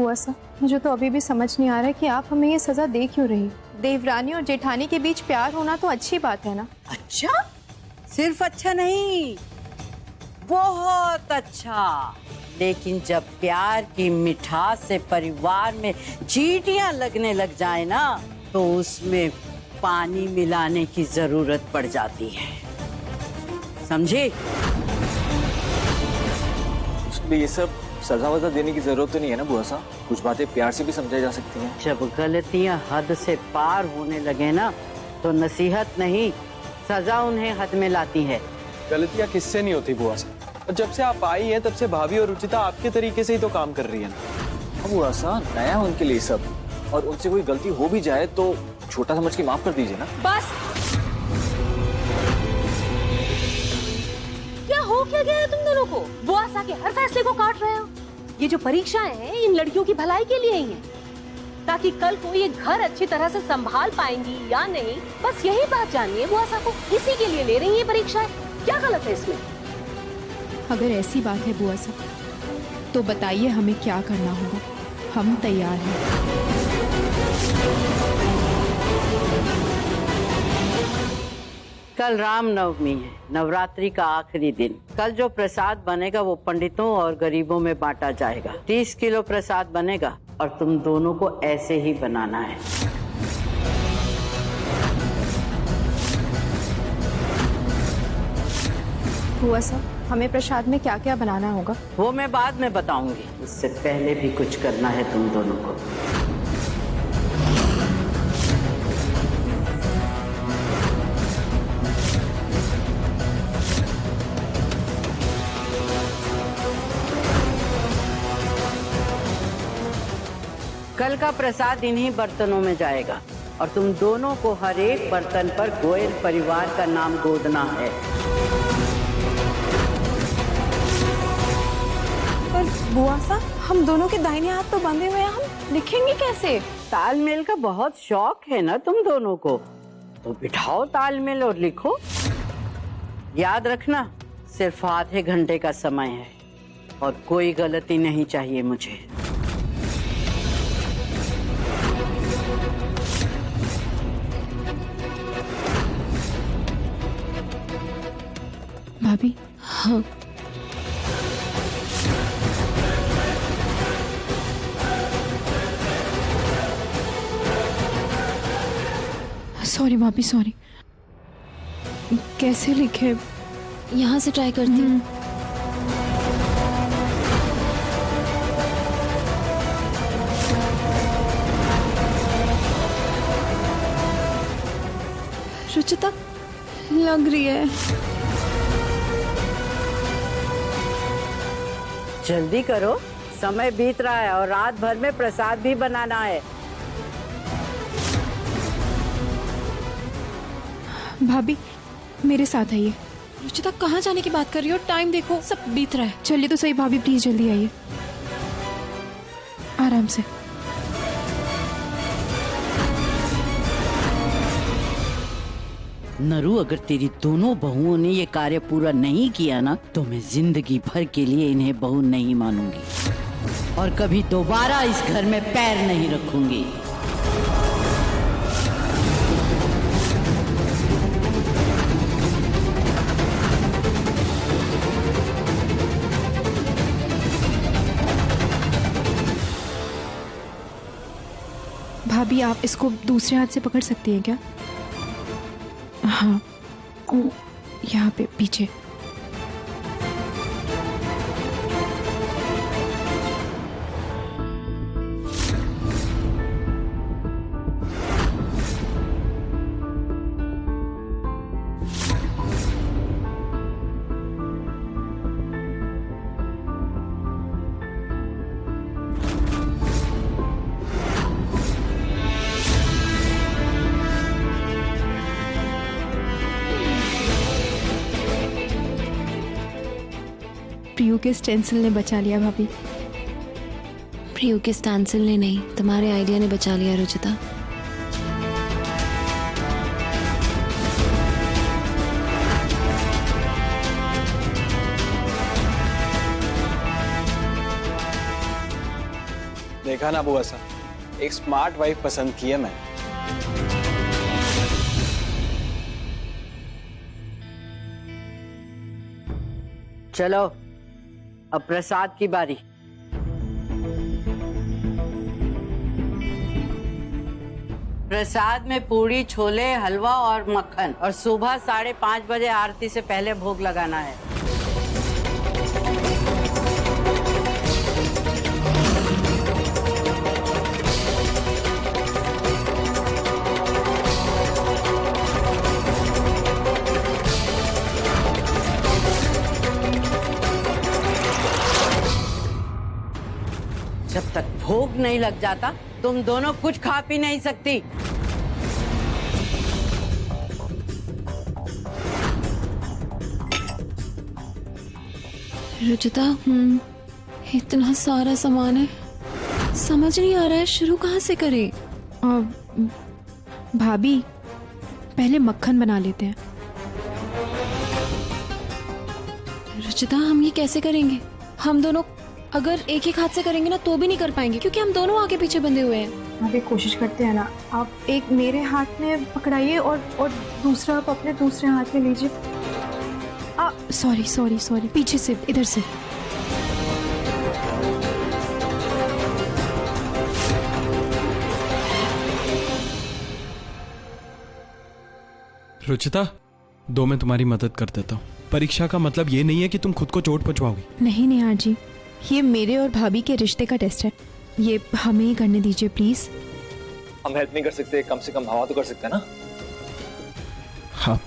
बुआ साहब, मुझे तो अभी भी समझ नहीं आ रहा है कि आप हमें ये सजा दे क्यों रही। देवरानी और जेठानी के बीच प्यार होना तो अच्छी बात है ना। अच्छा, सिर्फ अच्छा नहीं, बहुत अच्छा। लेकिन जब प्यार की मिठास से परिवार में चींटियां लगने लग जाए ना, तो उसमें पानी मिलाने की जरूरत पड़ जाती है, समझे? इसलिए ये सब सजा वजा देने की जरूरत तो नहीं है ना बुआ साहब, कुछ बातें प्यार से भी समझाई जा सकती हैं। जब गलतियां हद से पार होने लगे ना, तो नसीहत नहीं, सजा उन्हें हद में लाती है। गलतियां किससे नहीं होती बुआ साहब, और जब से आप आई हैं तब से भाभी और रुचिता आपके तरीके से ही तो काम कर रही है ना। अब बुआ साहब नया है उनके लिए सब, और उनसे कोई गलती हो भी जाए तो छोटा समझ के माफ कर दीजिए ना। बस, क्या हो क्या गया है तुम दोनों को? बुआ सा के हर फैसले को काट रहे हो। ये जो परीक्षाएं हैं इन लड़कियों की भलाई के लिए ही हैं, ताकि कल को ये घर अच्छी तरह से संभाल पाएंगी या नहीं, बस यही बात जाननी है बुआ सा को। इसी के लिए ले रही है परीक्षाएं, क्या गलत है इसमें? अगर ऐसी बात है बुआ साहब तो बताइए हमें क्या करना होगा, हम तैयार हैं। कल रामनवमी है, नवरात्रि का आखिरी दिन। कल जो प्रसाद बनेगा वो पंडितों और गरीबों में बांटा जाएगा। 30 किलो प्रसाद बनेगा और तुम दोनों को ऐसे ही बनाना है। बुआ साहब हमें प्रसाद में क्या क्या बनाना होगा? वो मैं बाद में बताऊंगी, उससे पहले भी कुछ करना है तुम दोनों को। कल का प्रसाद इन्हीं बर्तनों में जाएगा और तुम दोनों को हर एक बर्तन पर गोयल परिवार का नाम गोदना है। पर बुआ साहब हम दोनों के दाहिने हाथ तो बंधे हुए हैं, हम लिखेंगे कैसे? तालमेल का बहुत शौक है ना तुम दोनों को, तो बिठाओ तालमेल और लिखो। याद रखना सिर्फ आधे घंटे का समय है और कोई गलती नहीं चाहिए मुझे। भाभी। हाँ, सॉरी भाभी सॉरी। कैसे लिखे? यहाँ से ट्राई करती हूँ। रुचिता लग रही है। जल्दी करो, समय बीत रहा है और रात भर में प्रसाद भी बनाना है। भाभी मेरे साथ आइए। रुचिता कहाँ जाने की बात कर रही हो? टाइम देखो, सब बीत रहा है। चलिए तो सही भाभी, प्लीज जल्दी आइए, आराम से। नरू, अगर तेरी दोनों बहुओं ने ये कार्य पूरा नहीं किया ना, तो मैं जिंदगी भर के लिए इन्हें बहू नहीं मानूंगी और कभी दोबारा इस घर में पैर नहीं रखूंगी। भाभी आप इसको दूसरे हाथ से पकड़ सकती हैं क्या? हाँ, यहाँ पे पीछे। प्रियू के स्टेंसिल ने बचा लिया भाभी। प्रियू के स्टेंसिल ने नहीं, तुम्हारे आइडिया ने बचा लिया रुचिता। देखा ना बुआ साहब, एक स्मार्ट वाइफ पसंद की है मैं। चलो अब प्रसाद की बारी। प्रसाद में पूरी, छोले, हलवा और मक्खन, और सुबह 5:30 बजे आरती से पहले भोग लगाना है। जब तक भोग नहीं लग जाता तुम दोनों कुछ खा पी नहीं सकती। रुचिता, इतना सारा सामान है, समझ नहीं आ रहा है शुरू कहाँ से करें। भाभी, पहले मक्खन बना लेते हैं। रुचिता, हम ये कैसे करेंगे? हम दोनों अगर एक एक हाथ से करेंगे ना तो भी नहीं कर पाएंगे, क्योंकि हम दोनों आगे पीछे बंधे हुए हैं। आप एक कोशिश करते हैं ना, आप एक मेरे हाथ में पकड़ाइए और दूसरा आप अपने दूसरे हाथ में लीजिए। सॉरी सॉरी सॉरी, पीछे से, इधर से। रुचिता, दो मैं तुम्हारी मदद कर देता हूँ। परीक्षा का मतलब ये नहीं है कि तुम खुद को चोट पहुंचाओगी। नहीं नेहा जी, ये मेरे और भाभी के रिश्ते का टेस्ट है, ये हमें ही करने दीजिए प्लीज। हम हेल्प नहीं कर सकते, कम से कम हवा तो कर सकते हैं ना। हाँ,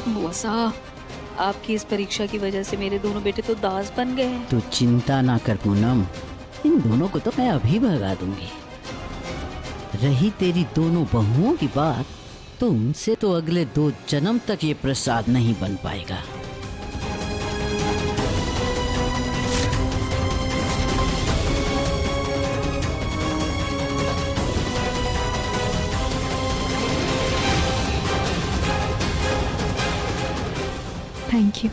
बुआ साहब, आपकी इस परीक्षा की वजह से मेरे दोनों बेटे तो दास बन गए हैं। तू चिंता ना कर पूनम, इन दोनों को तो मैं अभी भगा दूंगी। रही तेरी दोनों बहुओं की बात, तो उनसे तो अगले 2 जन्म तक ये प्रसाद नहीं बन पाएगा। Thank you.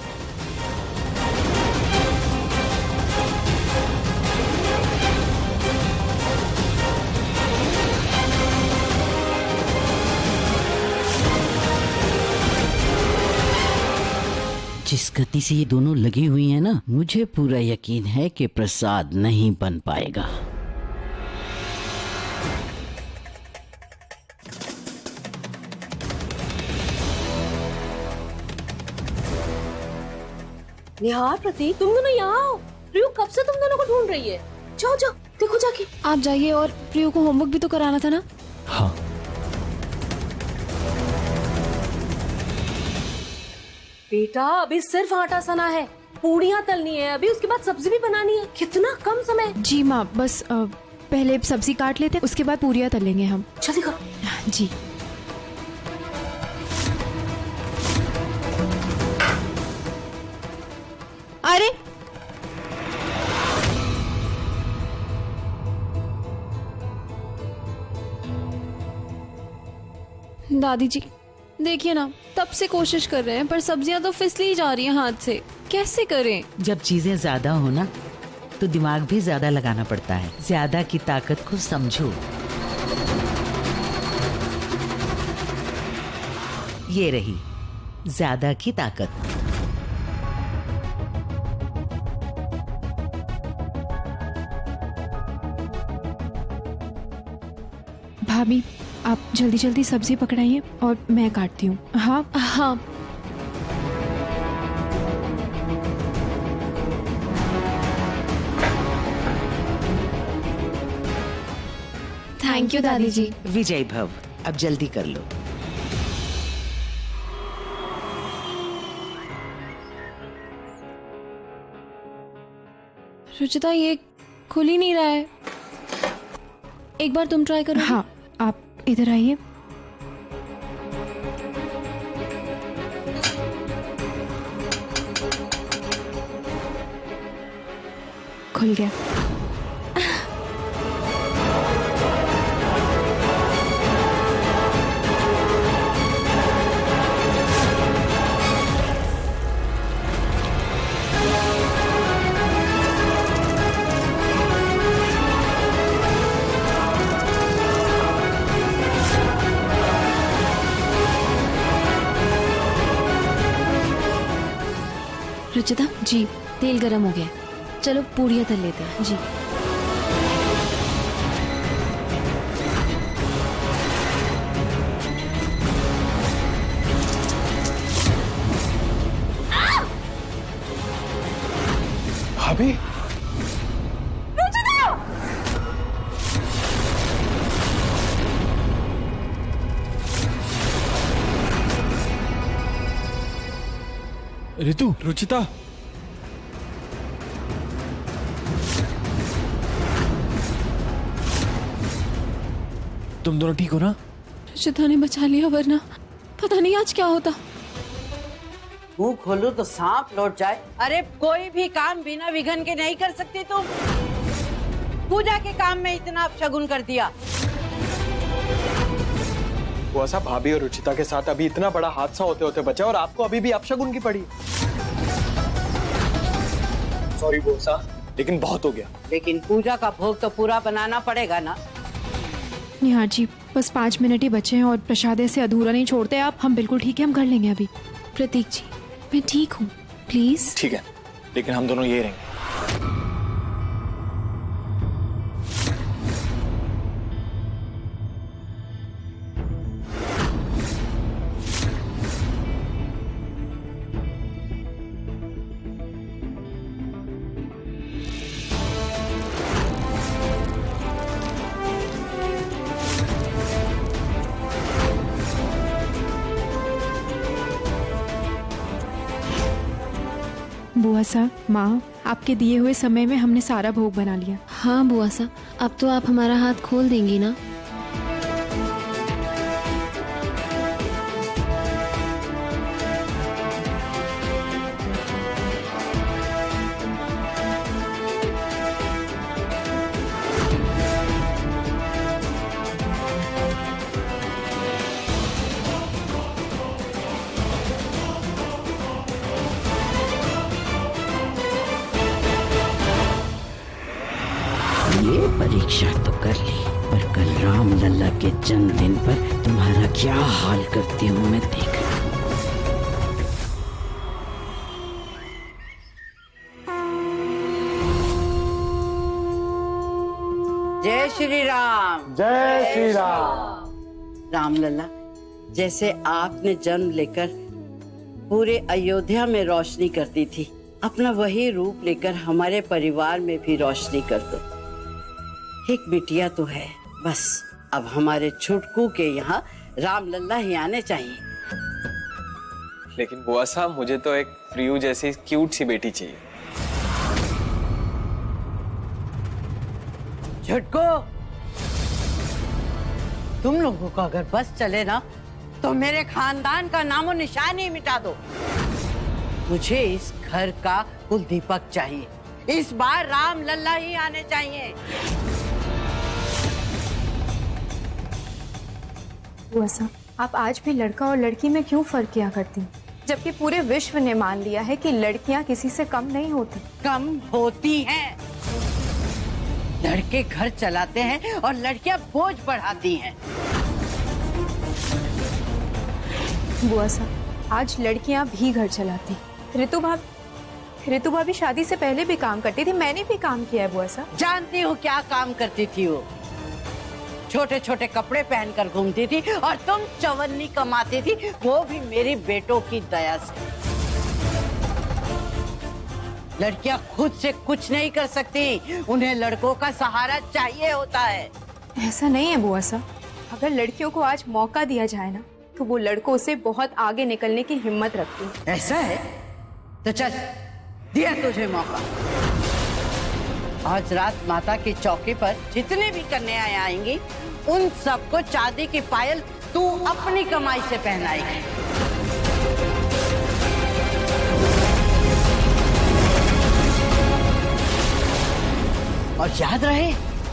जिस गति से ये दोनों लगी हुई हैं ना, मुझे पूरा यकीन है कि प्रसाद नहीं बन पाएगा। निहार, प्रतीक, तुम दोनों यहाँ आओ। प्रियू कब से तुम दोनों को ढूंढ रही है। जाओ जाओ, देखो जाके। आप जाइए, और प्रियो को होमवर्क भी तो कराना था ना। हाँ। बेटा, अभी सिर्फ आटा सना है, पूड़ियाँ तलनी है, अभी उसके बाद सब्जी भी बनानी है। कितना कम समय। जी माँ, बस पहले सब्जी काट लेते हैं, उसके बाद पूरियाँ तलेंगे हम। जल्दी करो। जी। अरे दादी जी, देखिए ना, तब से कोशिश कर रहे हैं पर सब्जियां तो फिसली ही जा रही हैं हाथ से। कैसे करें? जब चीजें ज्यादा हो ना तो दिमाग भी ज्यादा लगाना पड़ता है। ज्यादा की ताकत को समझो। ये रही ज्यादा की ताकत। भाभी, आप जल्दी जल्दी सब्जी पकड़ाइए और मैं काटती हूँ। हाँ हाँ। थैंक यू दादी जी। विजय भव, अब जल्दी कर लो। रुचिता, ये खुल ही नहीं रहा है। एक बार तुम ट्राई करो। हाँ, आप इधर आइए। खुल गया। जी तेल गरम हो गया है। चलो पूड़ियाँ तल लेते हैं। जी। भाभी ऋतु, रुचिता, तुम दोनों ठीक हो ना? रुचिता ने बचा लिया, वरना पता नहीं आज क्या होता। मुंह खोलूं तो सांप लौट जाए। अरे कोई भी काम बिना विघन के नहीं कर सकती तुम। पूजा के काम में इतना अपशगुन कर दिया। बुआ साहब, भाभी और रुचिता के साथ अभी इतना बड़ा हादसा होते होते बचा और आपको अभी भी अपशगुन की पड़ी। सॉरी बुआ साहब, लेकिन बहुत हो गया। लेकिन पूजा का भोग तो पूरा बनाना पड़ेगा ना। निहार जी, बस 5 मिनट ही बचे हैं और प्रसाद ऐसे अधूरा नहीं छोड़ते आप। हम बिल्कुल ठीक है, हम कर लेंगे अभी। प्रतीक जी, मैं ठीक हूँ, प्लीज। ठीक है, लेकिन हम दोनों यही रहेंगे। बुआ साहब, माँ, आपके दिए हुए समय में हमने सारा भोग बना लिया। हाँ बुआ साहब, अब तो आप हमारा हाथ खोल देंगी ना? ये परीक्षा तो कर ली, पर कल राम लल्ला के जन्मदिन पर तुम्हारा क्या हाल करती हूँ मैं देख रहा हूँ। जय श्री राम। जय श्री राम। राम लल्ला, जैसे आपने जन्म लेकर पूरे अयोध्या में रोशनी करती थी, अपना वही रूप लेकर हमारे परिवार में भी रोशनी कर दो। एक बिटिया तो है, बस अब हमारे छुटकू के यहाँ राम लल्ला ही आने चाहिए। लेकिन बुआ साहब, मुझे तो एक प्रियू जैसी क्यूट सी बेटी चाहिए। छुटकू, तुम लोगों का अगर बस चले ना तो मेरे खानदान का नामो निशान ही मिटा दो। मुझे इस घर का कुल दीपक चाहिए। इस बार राम लल्ला ही आने चाहिए। बुआ साहब, आप आज भी लड़का और लड़की में क्यों फर्क किया करती हैं? जबकि पूरे विश्व ने मान लिया है कि लड़कियां किसी से कम नहीं होती। कम होती हैं। लड़के घर चलाते हैं और लड़कियां बोझ बढ़ाती हैं। बुआ साहब, आज लड़कियां भी घर चलाती। ऋतु भाभी शादी से पहले भी काम करती थी, मैंने भी काम किया है बुआ साहब। जानती हूँ क्या काम करती थी वो। छोटे छोटे कपड़े पहनकर घूमती थी और तुम चवन्नी कमाती थी, वो भी मेरी बेटों की दया से। लड़कियां खुद से कुछ नहीं कर सकती, उन्हें लड़कों का सहारा चाहिए होता है। ऐसा नहीं है बुआ साहब, अगर लड़कियों को आज मौका दिया जाए ना तो वो लड़कों से बहुत आगे निकलने की हिम्मत रखती है। ऐसा है तो चल, दिया तुझे मौका। आज रात माता की चौकी पर जितनी भी कन्याएं आएंगी, उन सबको चांदी की पायल तू अपनी कमाई से पहनाएगी। और याद रहे,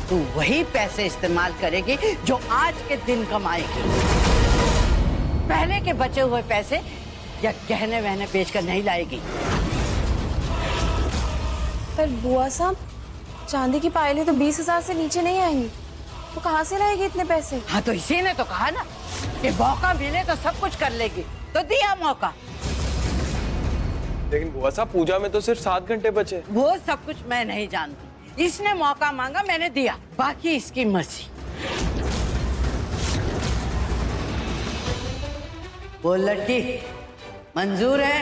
तू वही पैसे इस्तेमाल करेगी जो आज के दिन कमाएगी। पहले के बचे हुए पैसे या गहने वहने बेचकर नहीं लाएगी। पर बुआ साहब, चांदी की पायलें तो 20,000 से नीचे नहीं आएंगी, तो कहाँ से लाएगी इतने पैसे? हाँ, तो इसी ने तो कहा ना कि मौका मिले तो सब कुछ कर लेगी, तो दिया मौका। लेकिन बुआ साहब पूजा में तो सिर्फ 7 घंटे बचे। वो सब कुछ मैं नहीं जानती, इसने मौका मांगा मैंने दिया, बाकी इसकी मर्जी। बोल लड़की, मंजूर है?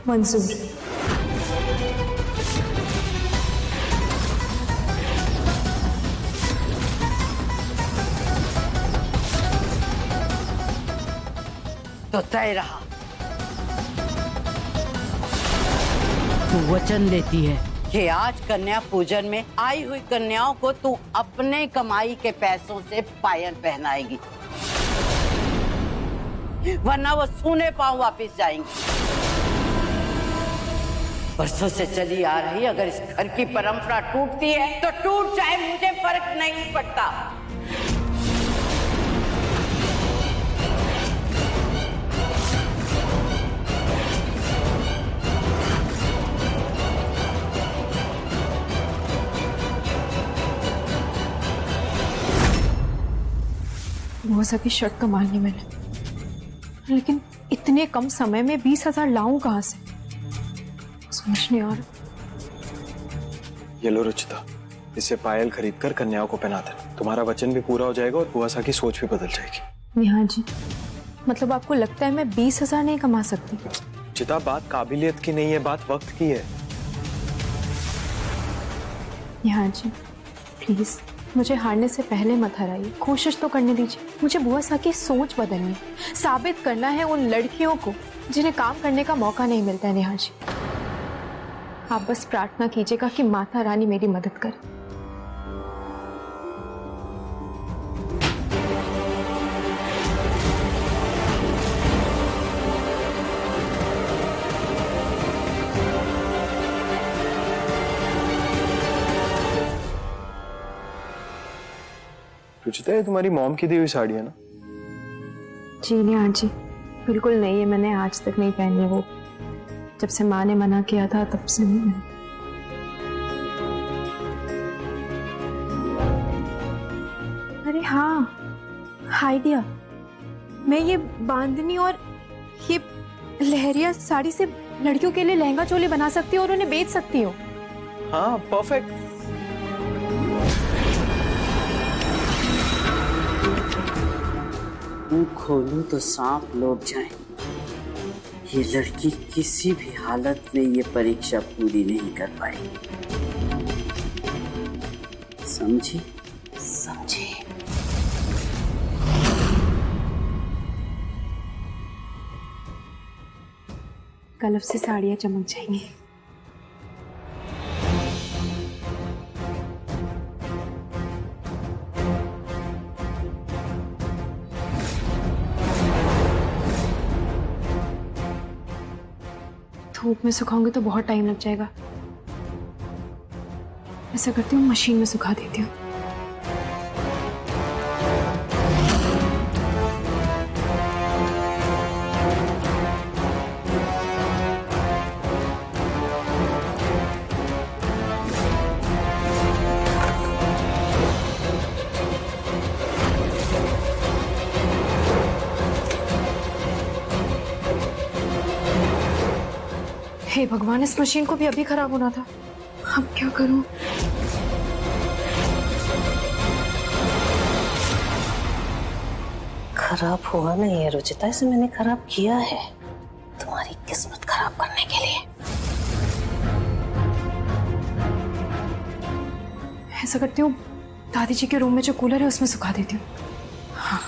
मंजूर। तो तय रहा। तू वचन देती है कि आज कन्या पूजन में आई हुई कन्याओं को तू अपने कमाई के पैसों से पायल पहनाएगी, वरना वो सूने पांव वापस जाएंगी। बरसों से चली आ रही अगर इस घर की परंपरा टूटती है तो टूट जाए, मुझे फर्क नहीं पड़ता। बुआ साहब की शर्ट कमाल ली मैंने, लेकिन इतने कम समय में 20,000 लाऊं कहां से, समझ नहीं आ रहा। ये लो रुचिता, इसे पायल खरीद कर कन्याओं को पहना देना, तुम्हारा वचन भी पूरा हो जाएगा और बुआ साहब की सोच भी बदल जाएगी। नेहा जी, मतलब आपको लगता है मैं 20,000 नहीं कमा सकती? रुचिता, बात काबिलियत की नहीं है, बात वक्त की है। नेहा जी प्लीज, मुझे हारने से पहले मत हराइए, कोशिश तो करने दीजिए। मुझे बुआ साहब की सोच बदलनी, साबित करना है उन लड़कियों को जिन्हें काम करने का मौका नहीं मिलता है। नेहा जी, आप बस प्रार्थना कीजिएगा कि माता रानी मेरी मदद करे। रुचिता, ये तुम्हारी मॉम की दी हुई साड़ी है ना? जी नेहा जी, बिल्कुल नहीं है, मैंने आज तक नहीं पहनी वो, जब से माँ ने मना किया था तब से नहीं मैंने। अरे हाँ, आइडिया, मैं ये बांधनी और ये लहरिया साड़ी से लड़कियों के लिए लहंगा चोली बना सकती हूँ और उन्हें बेच सकती हूँ। हाँ, परफेक्ट। मुंह खोलूं तो सांप लौट जाए। ये लड़की किसी भी हालत में ये परीक्षा पूरी नहीं कर पाएगी, समझी? समझी? कल से साड़ियाँ चमक जाएंगी। धूप में सुखाऊंगी तो बहुत टाइम लग जाएगा, ऐसा करती हूँ मशीन में सुखा देती हूँ। हे भगवान, इस मशीन को भी अभी खराब होना था, अब क्या करूं? खराब हुआ नहीं है रुचिता, इसे मैंने खराब किया है तुम्हारी किस्मत खराब करने के लिए। ऐसा करती हूँ, दादी जी के रूम में जो कूलर है उसमें सुखा देती हूँ। हाँ।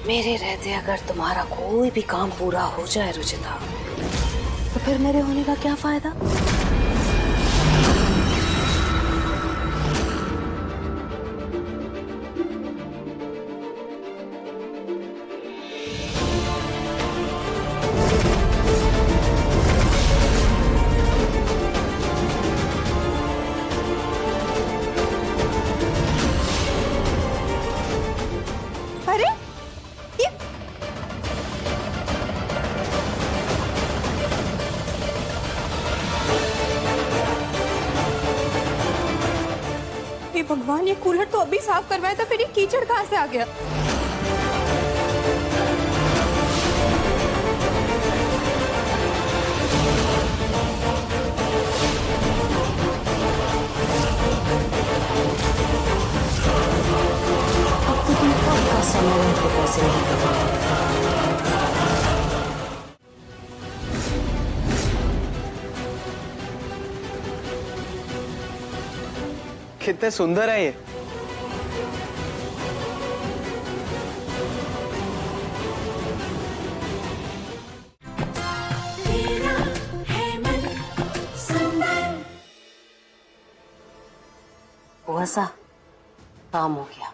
मेरे रहते अगर तुम्हारा कोई भी काम पूरा हो जाए रुचिता, तो फिर मेरे होने का क्या फायदा? भगवान, ये कूलर तो अभी साफ करवाया था, फिर ये कीचड़ कहाँ से आ गया? कितने सुंदर है ये। वैसा काम हो गया।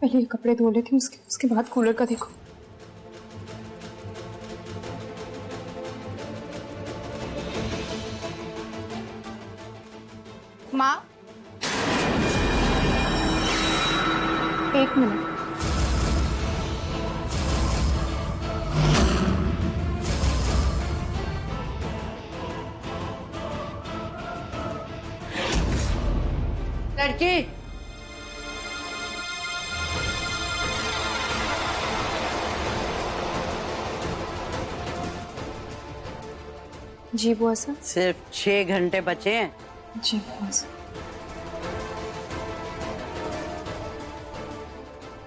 पहले ये कपड़े धो लेती हूँ, उसके बाद कूलर का देखो। माँ, एक मिनट। लड़की, जी बुआ साहब। सिर्फ 6 घंटे बचे हैं। जी बुआ साहब।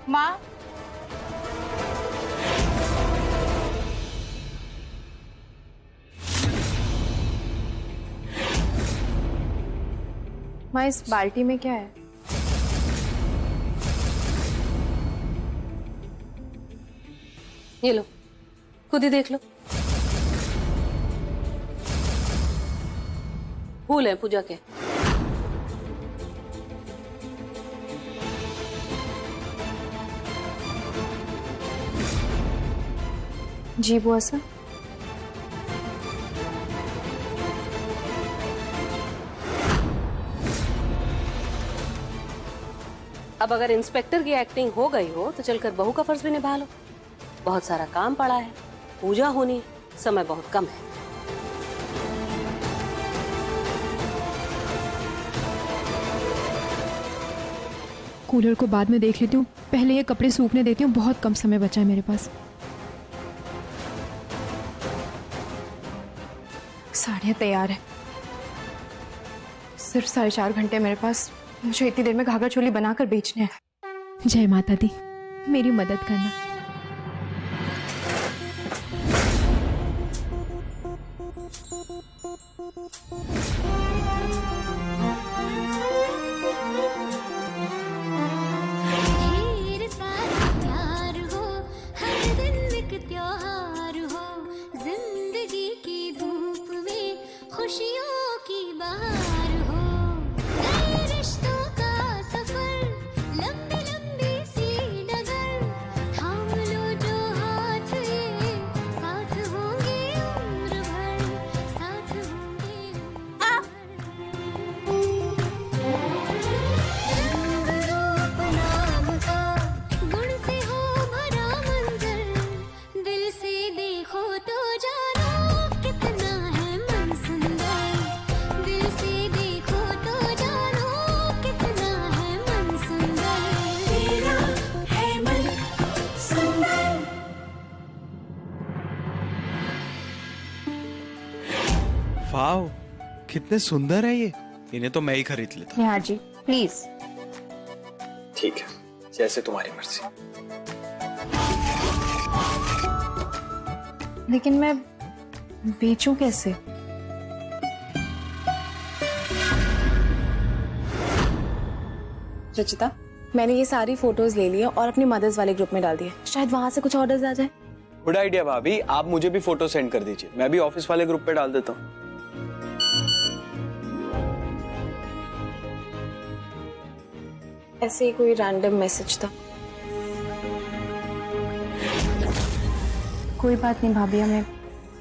माँ, माँ इस बाल्टी में क्या है? ये लो, खुद ही देख लो। फूल है पूजा के। जी बुआ साहब। अब अगर इंस्पेक्टर की एक्टिंग हो गई हो तो चलकर बहू का फर्ज भी निभा लो। बहुत सारा काम पड़ा है, पूजा होनी, समय बहुत कम है। कूलर को बाद में देख लेती हूँ, पहले ये कपड़े सूखने देती हूँ, बहुत कम समय बचा है मेरे पास। साड़ियाँ तैयार है। सिर्फ 4.5 घंटे मेरे पास, मुझे इतनी देर में घाघरा चोली बनाकर बेचने हैं। जय माता दी, मेरी मदद करना। खुशियों की बहार हो, नए रिश्तों का सफर, लंबी लंबी सी डगर, थाम लो जो हाथ ये, साथ होंगे उम्र भर, साथ होंगे रंग रूप नाम का, गुण से हो भरा मंजर, दिल से देखो तो जानो कितना है मन सुंदर, दिल से देखो तो जानो कितना है मन सुंदर, तेरा है मन सुंदर। वाह, कितने सुंदर है ये। इन्हें तो मैं ही खरीद लेता। निहार जी प्लीज। ठीक है, जैसे तुम्हारी मर्जी। लेकिन मैं बेचूं कैसे? रचिता, मैंने ये सारी फोटोज ले ली है और अपनी मदर्स वाले ग्रुप में डाल दिए, शायद वहां से कुछ ऑर्डर्स आ जाए। गुड आइडिया भाभी, आप मुझे भी फोटो सेंड कर दीजिए, मैं भी ऑफिस वाले ग्रुप पे डाल देता हूँ। ऐसे ही कोई रैंडम मैसेज था। कोई बात नहीं भाभी, हमें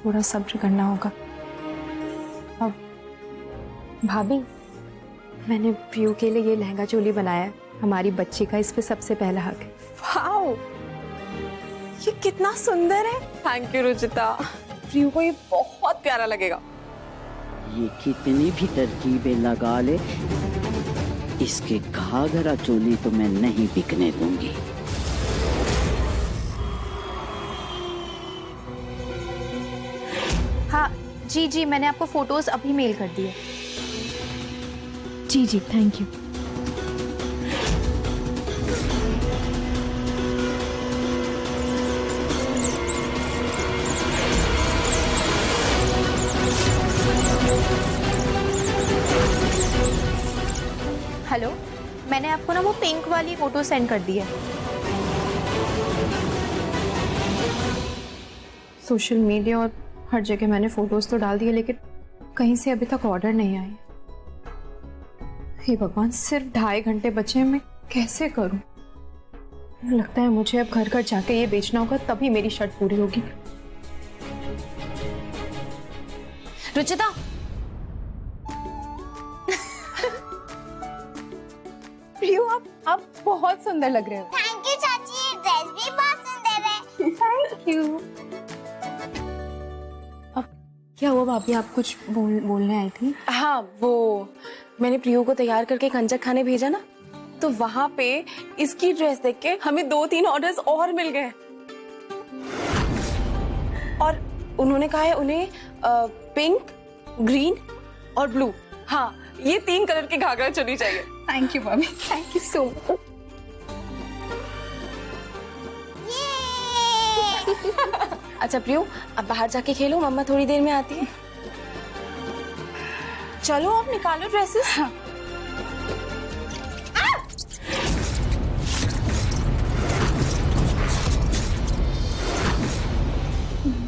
थोड़ा सब्र करना होगा। अब भाभी, मैंने प्रियू के लिए ये लहंगा चोली बनाया है, हमारी बच्ची का इस पे सबसे पहला हक है। वाओ, ये कितना सुंदर है। थैंक यू रुचिता, प्रियू को ये बहुत प्यारा लगेगा। ये कितनी भी तरकीबें लगा ले, इसके घाघरा चोली तो मैं नहीं बिकने दूंगी। हाँ जी जी, मैंने आपको फोटोज अभी मेल कर दिए। जी जी, थैंक यू। हेलो, मैंने आपको ना वो पिंक वाली फोटो सेंड कर दी है। सोशल मीडिया और हर जगह मैंने फोटोज तो डाल दिए, लेकिन कहीं से अभी तक ऑर्डर नहीं आए। हे भगवान, सिर्फ 2.5 घंटे बचे हैं, मैं कैसे करूं? लगता है मुझे अब घर घर जाके ये बेचना होगा, तभी मेरी शर्त पूरी होगी। रुचिता, प्रियो, आप बहुत सुंदर लग रहे हो। थैंक यू चाची, ड्रेस भी बहुत सुंदर है। Thank you. अब क्या हुआ भाभी, आप कुछ बोलने आई थी? हाँ, वो मैंने प्रियो को तैयार करके खंजक खाने भेजा ना, तो वहां पे इसकी ड्रेस देख के हमें 2-3 ऑर्डर्स और मिल गए। और उन्होंने कहा है उन्हें पिंक, ग्रीन और ब्लू, हाँ ये 3 कलर की घाघरा चोली चाहिए। थैंक यू भाभी, थैंक यू सो मच। अच्छा प्रियो, अब बाहर जाके खेलो, मम्मा थोड़ी देर में आती है। चलो अब निकालो ड्रेसेस। हाँ।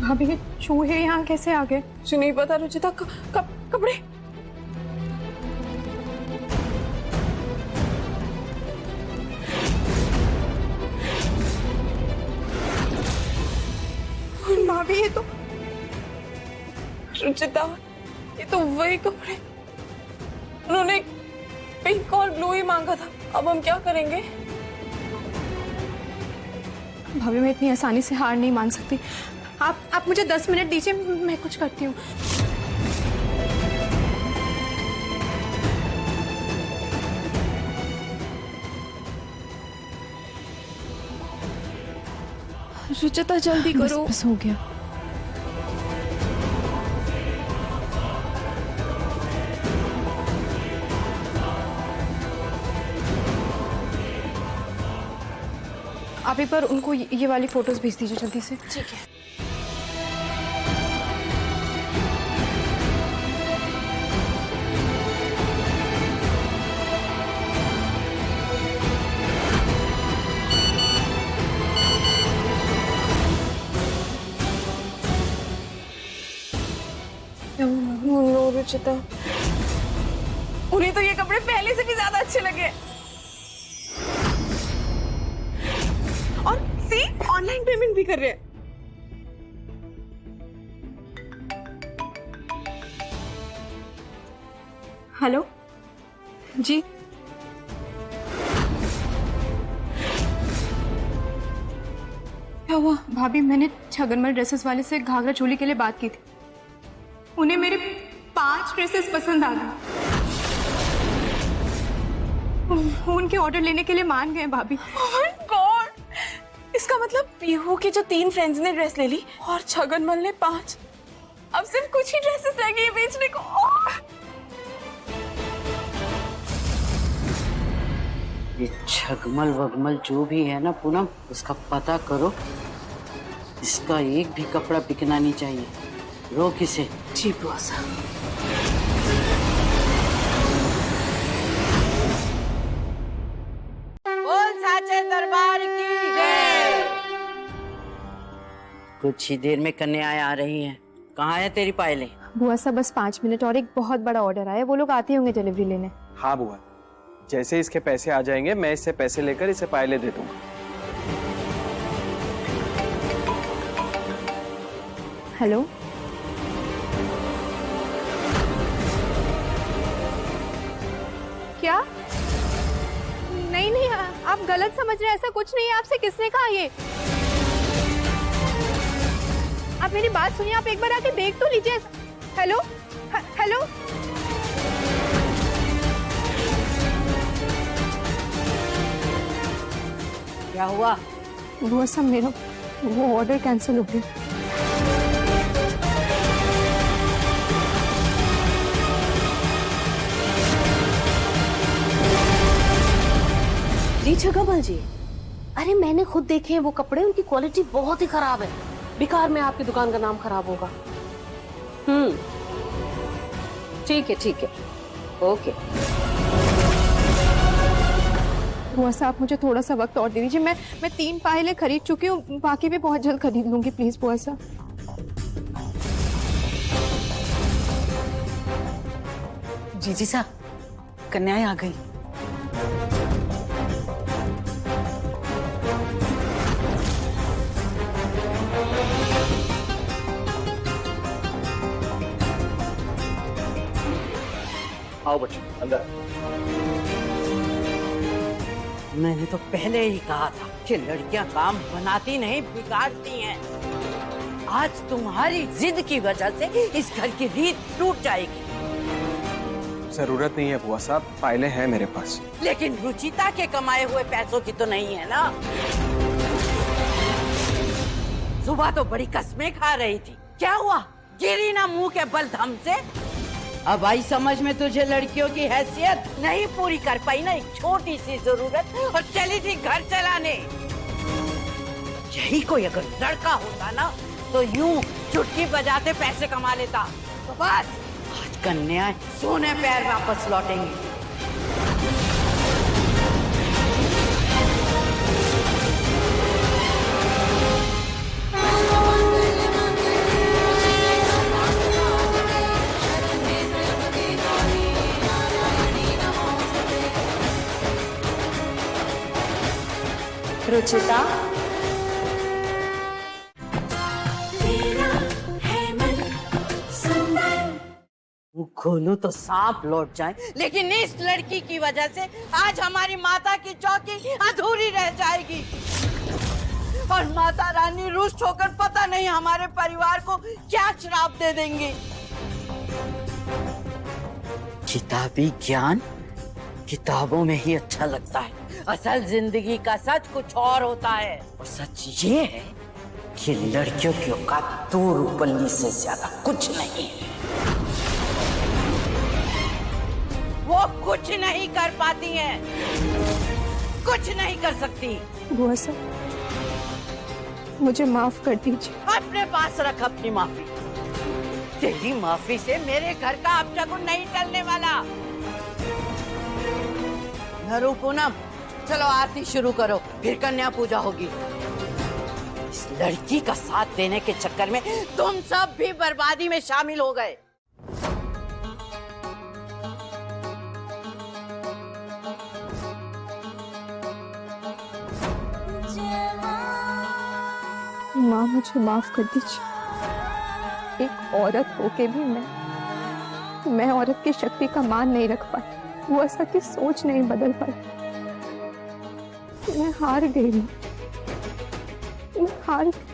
भाभी, ये चूहे यहाँ कैसे आ गए? मुझे नहीं पता रुचिता, कपड़े। भाभी, ये तो रुचिता, ये तो वही कपड़े, उन्होंने पिंक और ब्लू ही मांगा था। अब हम क्या करेंगे? भाभी, मैं इतनी आसानी से हार नहीं मान सकती। आप मुझे 10 मिनट दीजिए, मैं कुछ करती हूँ। रुचिता, जल्दी करो। बस हो गया। आप एक बार उनको ये वाली फोटोज भेज दीजिए जल्दी से। ठीक है। नो रुचिता, उन्हें तो ये कपड़े पहले से भी ज्यादा अच्छे लगे। और सी, ऑनलाइन पेमेंट भी कर रहे हैं। हेलो जी, क्या हुआ? भाभी, मैंने छगनमल ड्रेसेस वाले से घाघरा चोली के लिए बात की थी। उन्हें मेरे 5 ड्रेसेस पसंद आ गए। वो उनके ऑर्डर लेने के लिए मान गए भाभी। Oh my God! इसका मतलब पीहू के जो 3 फ्रेंड्स ने ड्रेस ले ली और छगनमल ने 5। अब सिर्फ कुछ ही ड्रेसेस रह गई है बेचने को। ये छगमल वगमल जो भी है ना पूनम, उसका पता करो। इसका एक भी कपड़ा बिकना नहीं चाहिए। रोक इसे। जी बुआ साहब। बोल साचे दरबार की जय। कुछ ही देर में कन्याएं आ रही हैं। कहाँ है तेरी पायलें? बुआ साहब, बस 5 मिनट और एक बहुत बड़ा ऑर्डर आया, वो लोग आते होंगे डिलीवरी लेने। हाँ बुआ, जैसे इसके पैसे आ जाएंगे मैं इससे पैसे लेकर इसे पायले दे दूंगा। हेलो, क्या? नहीं नहीं, आप गलत समझ रहे हैं, ऐसा कुछ नहीं है। आपसे किसने कहा ये? आप मेरी बात सुनिए, आप एक बार आके देख तो लीजिए। हेलो हेलो, क्या हुआ? बुआ साहब मेरा वो ऑर्डर कैंसिल हो गया। जी छगन जी, अरे मैंने खुद देखे हैं वो कपड़े, उनकी क्वालिटी बहुत ही खराब है। बेकार में आपकी दुकान का नाम खराब होगा। ठीक है, ओके। बुआ साहब मुझे थोड़ा सा वक्त और दे दीजिए। मैं 3 पायलें खरीद चुकी हूँ, बाकी भी बहुत जल्द खरीद लूंगी। प्लीज बुआ साहब। जीजी साहब, कन्याएं आ गई। आओ बच्चों अंदर। मैंने तो पहले ही कहा था कि लड़कियां काम बनाती नहीं बिगाड़ती हैं। आज तुम्हारी जिद की वजह से इस घर की रीत टूट जाएगी। जरूरत नहीं है बुआ साहब, फाइलें हैं मेरे पास। लेकिन रुचिता के कमाए हुए पैसों की तो नहीं है ना। सुबह तो बड़ी कस्में खा रही थी, क्या हुआ? गिरी ना मुंह के बल धम से। अब आई समझ में तुझे लड़कियों की हैसियत नहीं पूरी कर पाई ना एक छोटी सी जरूरत, और चली थी घर चलाने। यही कोई अगर लड़का होता ना तो यूं चुटकी बजाते पैसे कमा लेता। तो बस आज कन्या सोने पैर वापस लौटेंगी। रुचिता, खोलूं तो सांप लौट जाए, लेकिन इस लड़की की वजह से आज हमारी माता की चौकी अधूरी रह जाएगी। और माता रानी रुष्ट होकर पता नहीं हमारे परिवार को क्या श्राप दे देंगी। किताबी ज्ञान किताबों में ही अच्छा लगता है, असल जिंदगी का सच कुछ और होता है। और सच ये है कि लड़कियों की औकात 2 रुपये से ज्यादा कुछ नहीं है। वो कुछ नहीं कर पाती हैं, कुछ नहीं कर सकती। बुआ साहब मुझे माफ कर दीजिए। अपने पास रख अपनी माफी। तेरी माफी से मेरे घर का अपशगुन नहीं टलने वाला। नरू पूनम, चलो आरती शुरू करो, फिर कन्या पूजा होगी। इस लड़की का साथ देने के चक्कर में तुम सब भी बर्बादी में शामिल हो गए। माँ मुझे माफ कर दीजिए। एक औरत होके भी मैं औरत की शक्ति का मान नहीं रख पाई। वो ऐसा की सोच नहीं बदल पाई। मैं हार गई हूँ, मैं हार गई।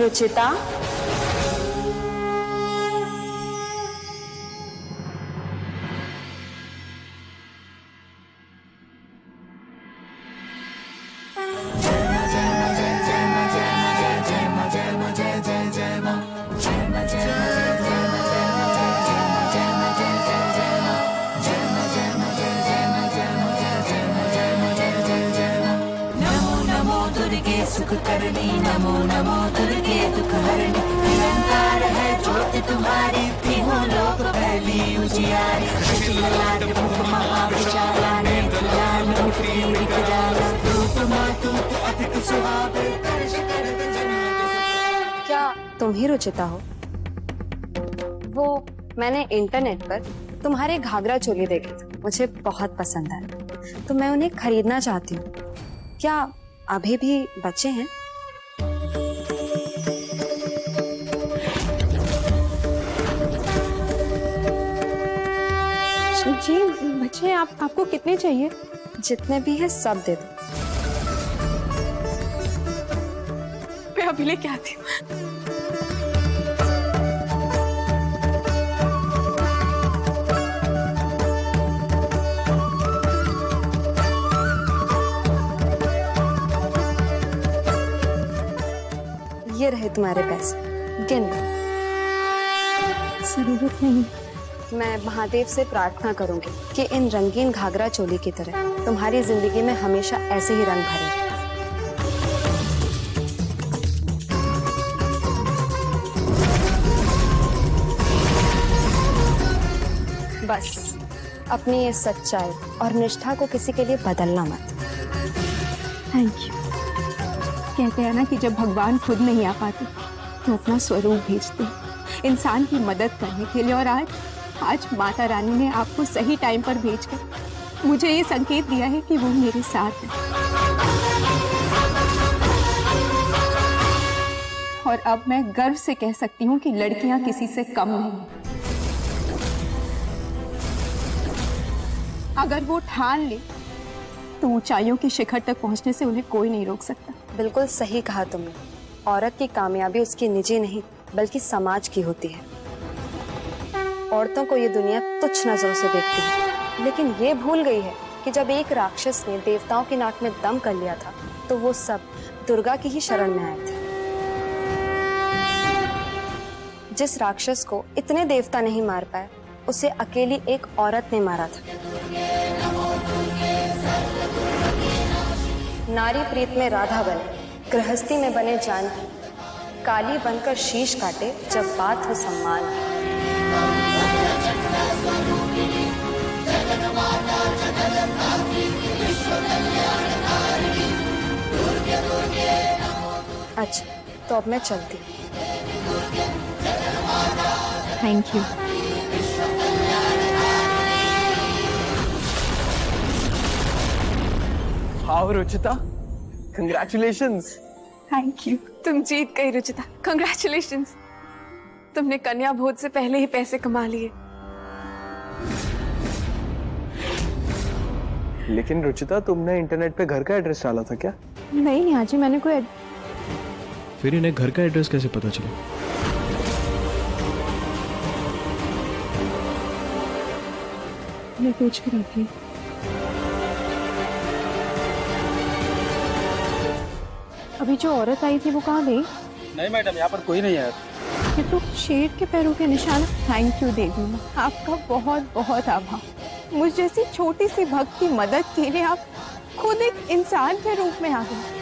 रुचिता, सुख करनी, नमो नमो दुर्गे दुख हरणी, निरंकार है ज्योति तुम्हारी, तीनों लोक पहली उजियारी, ललाट मुख महाविशाला, नेत्र लाल मुखरी विकराल, रूप मातु अति सुहावे, दर्श कर क्या तुम ही रुचिता हो? वो मैंने इंटरनेट पर तुम्हारे घाघरा चोली देखे थे, मुझे बहुत पसंद आए, तो मैं उन्हें खरीदना चाहती हूँ। क्या अभी भी बच्चे हैं? जी बच्चे आपको कितने चाहिए? जितने भी हैं सब दे दो। मैं अभी लेके आती हूँ। ये रहे तुम्हारे पैसे, गिन लो। जरूरत नहीं। मैं महादेव से प्रार्थना करूंगी कि इन रंगीन घाघरा चोली की तरह तुम्हारी जिंदगी में हमेशा ऐसे ही रंग भरे। बस अपनी ये सच्चाई और निष्ठा को किसी के लिए बदलना मत। Thank you. कहते हैं ना कि जब भगवान खुद नहीं आ पाते तो अपना स्वरूप भेजते हैं इंसान की मदद करने के लिए, और आज माता रानी ने आपको सही टाइम पर भेजकर मुझे ये संकेत दिया है कि वो मेरे साथ है। और अब मैं गर्व से कह सकती हूँ कि लड़कियां किसी से कम नहीं। अगर वो ठान ले तो ऊंचाइयों के शिखर तक पहुंचने से उन्हें कोई नहीं रोक सकता। बिल्कुल सही कहा तुमने। औरत की कामयाबी उसकी निजी नहीं बल्कि समाज की होती है। औरतों को ये दुनिया तुच्छ नजरों से देखती है, लेकिन ये भूल गई है कि जब एक राक्षस ने देवताओं की नाक में दम कर लिया था तो वो सब दुर्गा की ही शरण में आए थे। जिस राक्षस को इतने देवता नहीं मार पाए उसे अकेली एक औरत ने मारा था। नारी प्रीत में राधा बने, गृहस्थी में बने जानकी, काली बनकर शीश काटे जब बात हो सम्मान की। अच्छा तो अब मैं चलती हूँ। Thank you. आओ रुचिता, कंग्रेचुलेशंस। Thank you. तुम जीत गई रुचिता, कंग्रेचुलेशंस। तुमने कन्या भोज से पहले ही पैसे कमा लिए। लेकिन रुचिता, तुमने इंटरनेट पे घर का एड्रेस डाला था क्या? नहीं आजी, मैंने कोई फिर इन्हें घर का एड्रेस कैसे पता चला? मैं पूछ कर आती। अभी जो औरत आई थी वो कहाँ गई? नहीं मैडम, यहाँ पर कोई नहीं आया। ये तो शेर के पैरों के निशान। थैंक यू देवी माँ, आपका बहुत बहुत आभार। मुझ जैसी छोटी सी भक्त की मदद के लिए आप खुद एक इंसान के रूप में आ गए।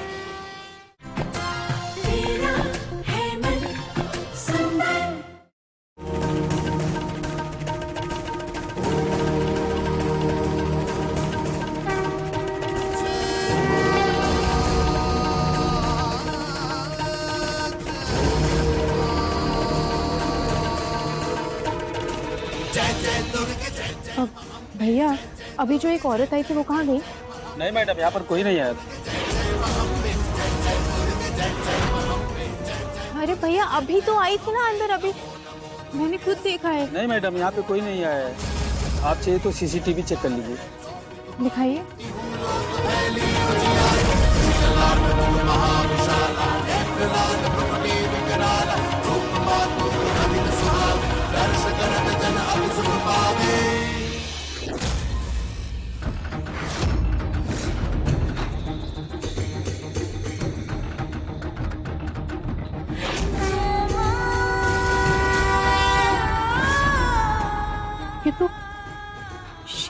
भैया, अभी जो एक औरत आई थी वो कहाँ गई? नहीं मैडम, यहाँ पर कोई नहीं आया। अरे भैया, अभी तो आई थी ना अंदर, अभी मैंने खुद देखा है। नहीं मैडम, यहाँ पे कोई नहीं आया है। आप चाहिए तो सीसीटीवी चेक कर लीजिए। दिखाइए।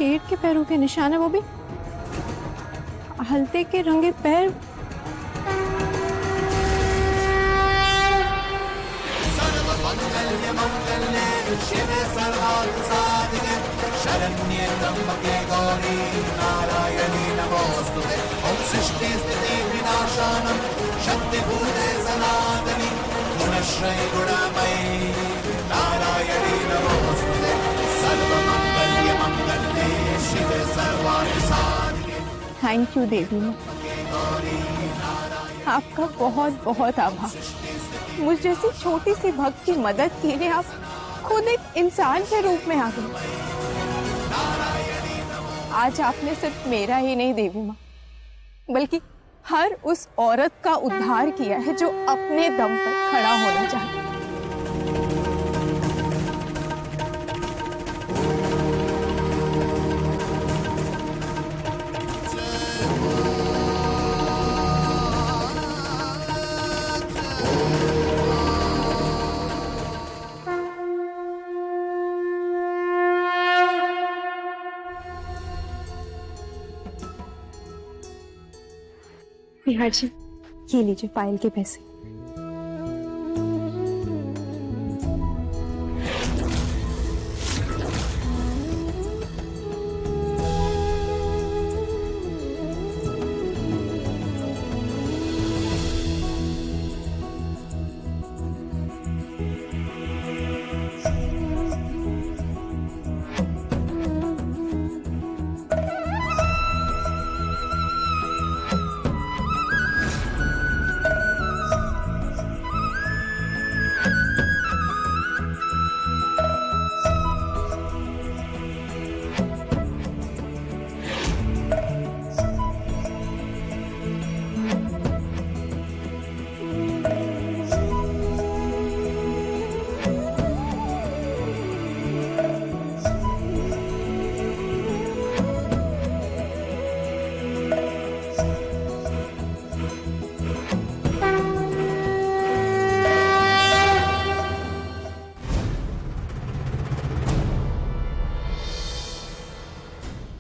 शेर के पैरों के निशान है, वो भी हल्दे के रंगे पैर। थैंक यू देवी माँ, आपका बहुत बहुत आभार। मुझ जैसी छोटी सी भक्त की मदद के लिए आप खुद एक इंसान के रूप में आ गए। आज आपने सिर्फ मेरा ही नहीं देवी माँ, बल्कि हर उस औरत का उद्धार किया है जो अपने दम पर खड़ा होना चाहती है। बिहार जी, ये लीजिए पायल के पैसे।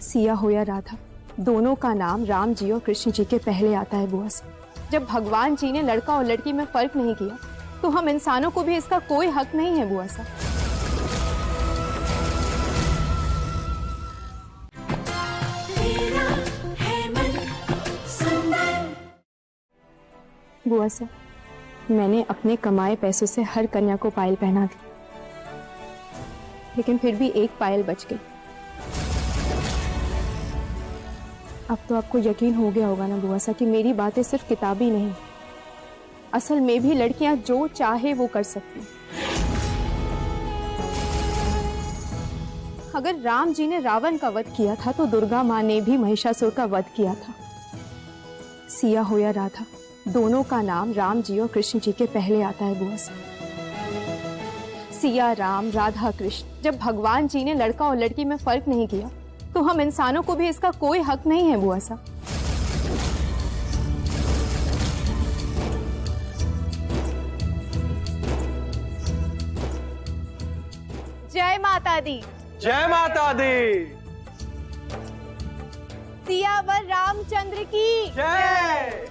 सिया हो या राधा, दोनों का नाम राम जी और कृष्ण जी के पहले आता है बुआ से। जब भगवान जी ने लड़का और लड़की में फर्क नहीं किया, तो हम इंसानों को भी इसका कोई हक नहीं है बुआ सा। बुआ सा, मैंने अपने कमाए पैसों से हर कन्या को पायल पहना दी, लेकिन फिर भी एक पायल बच गई। अब तो आपको यकीन हो गया होगा ना बुआ सा कि मेरी बातें सिर्फ किताबी नहीं, असल में भी लड़कियां जो चाहे वो कर सकती। अगर राम जी ने रावण का वध किया था तो दुर्गा माँ ने भी महिषासुर का वध किया था। सिया हो या राधा, दोनों का नाम राम जी और कृष्ण जी के पहले आता है बुआ सा। सिया राम, राधा कृष्ण। जब भगवान जी ने लड़का और लड़की में फर्क नहीं किया, तो हम इंसानों को भी इसका कोई हक नहीं है बुआ सा। जय माता दी। जय माता दी। सियावर रामचंद्र की जय।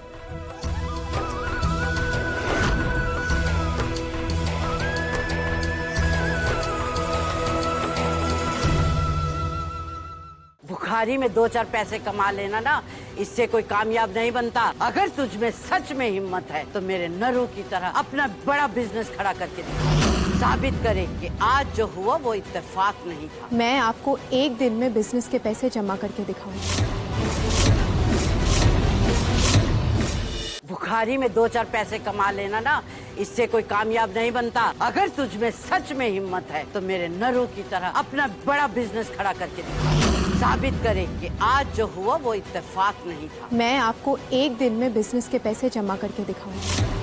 बुखारी में 2-4 पैसे कमा लेना ना, इससे कोई कामयाब नहीं बनता। अगर तुझ में सच में हिम्मत है तो मेरे नरू की तरह अपना बड़ा बिजनेस खड़ा करके साबित करे कि आज जो हुआ वो इत्तेफाक नहीं था। मैं आपको एक दिन में बिजनेस के पैसे जमा करके दिखाऊंगी। बुखारी में 2-4 पैसे कमा लेना ना, इससे कोई कामयाब नहीं बनता। अगर तुझ में सच में हिम्मत है तो मेरे नरू की तरह अपना बड़ा बिजनेस खड़ा करके साबित करे कि आज जो हुआ वो इत्तेफाक नहीं था। मैं आपको एक दिन में बिजनेस के पैसे जमा करके दिखाऊंगी।